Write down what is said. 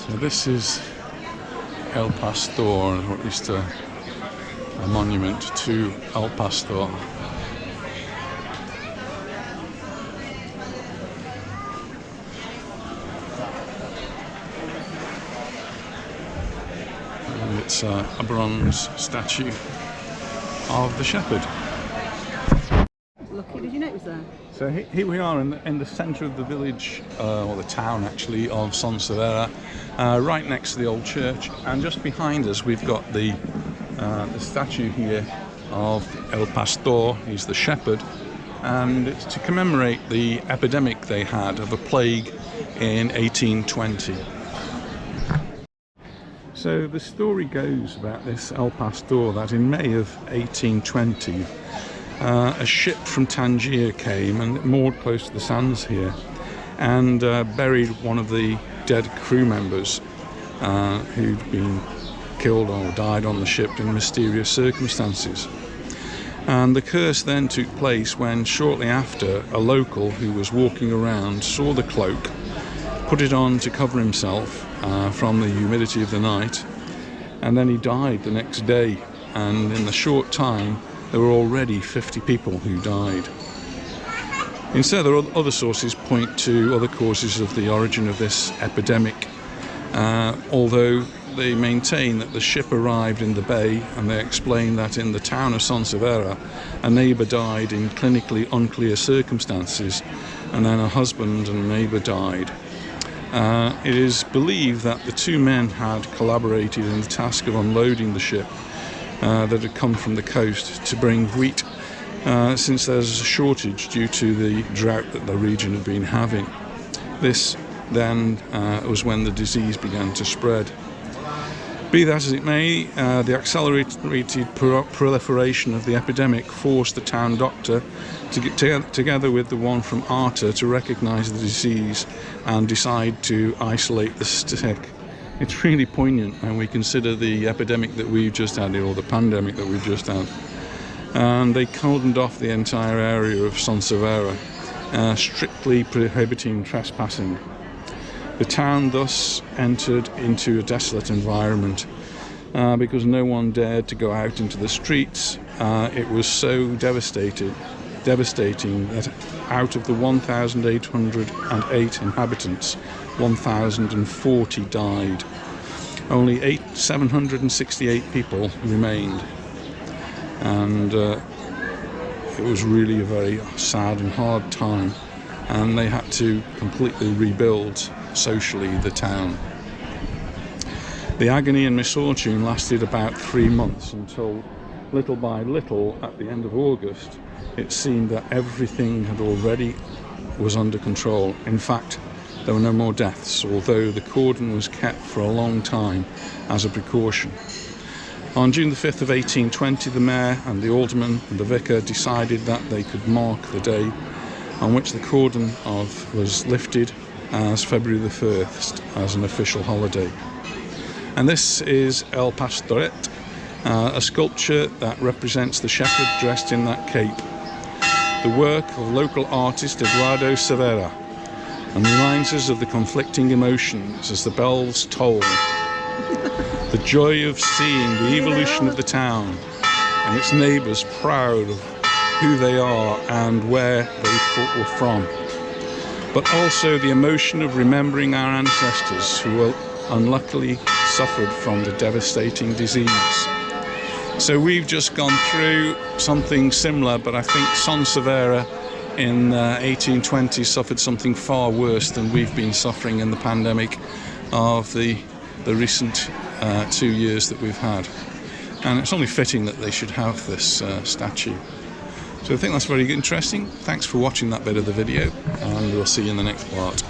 So this is El Pastor, or at least a monument to El Pastor. And it's a bronze statue of the shepherd. Lucky, did you know it was there? So here we are in the centre of the village, or the town actually, of Son Servera, right next to the old church, and just behind us we've got the statue here of El Pastor. He's the shepherd, and it's to commemorate the epidemic they had of a plague in 1820. So the story goes about this El Pastor that in May of 1820 a ship from Tangier came and moored close to the sands here and buried one of the dead crew members who'd been killed or died on the ship in mysterious circumstances. And the curse then took place when shortly after a local who was walking around saw the cloak, put it on to cover himself from the humidity of the night, and then he died the next day, and in a short time there were already 50 people who died. Instead, there are other sources point to other causes of the origin of this epidemic, although they maintain that the ship arrived in the bay, and they explain that in the town of Son Servera a neighbour died in clinically unclear circumstances, and then a husband and neighbour died. It is believed that the two men had collaborated in the task of unloading the ship that had come from the coast to bring wheat, since there's a shortage due to the drought that the region had been having. This then was when the disease began to spread. Be that as it may, the accelerated proliferation of the epidemic forced the town doctor to get together with the one from Arta to recognise the disease and decide to isolate the sick. It's really poignant when we consider the epidemic that we've just had, or the pandemic that we've just had. And they cordoned off the entire area of Son Servera, strictly prohibiting trespassing. The town thus entered into a desolate environment because no one dared to go out into the streets. It was so devastating that out of the 1,808 inhabitants, 1,040 died. Only 768 people remained, and it was really a very sad and hard time, and they had to completely rebuild socially the town. The agony and misfortune lasted about 3 months until, little by little, at the end of August, it seemed that everything was under control. In fact, there were no more deaths, although the cordon was kept for a long time as a precaution. On June the 5th of 1820, the mayor and the alderman and the vicar decided that they could mark the day on which the cordon was lifted as February the 1st as an official holiday. And this is El Pastoret, a sculpture that represents the shepherd dressed in that cape, the work of local artist Eduardo Severa, and reminds us of the conflicting emotions as the bells toll. The joy of seeing the evolution of the town and its neighbours proud of who they are and where they were from, but also the emotion of remembering our ancestors who unluckily suffered from the devastating disease. So we've just gone through something similar, but I think Son Servera in 1820 suffered something far worse than we've been suffering in the pandemic of the recent 2 years that we've had. And it's only fitting that they should have this statue. So I think that's very interesting. Thanks for watching that bit of the video, and we'll see you in the next part.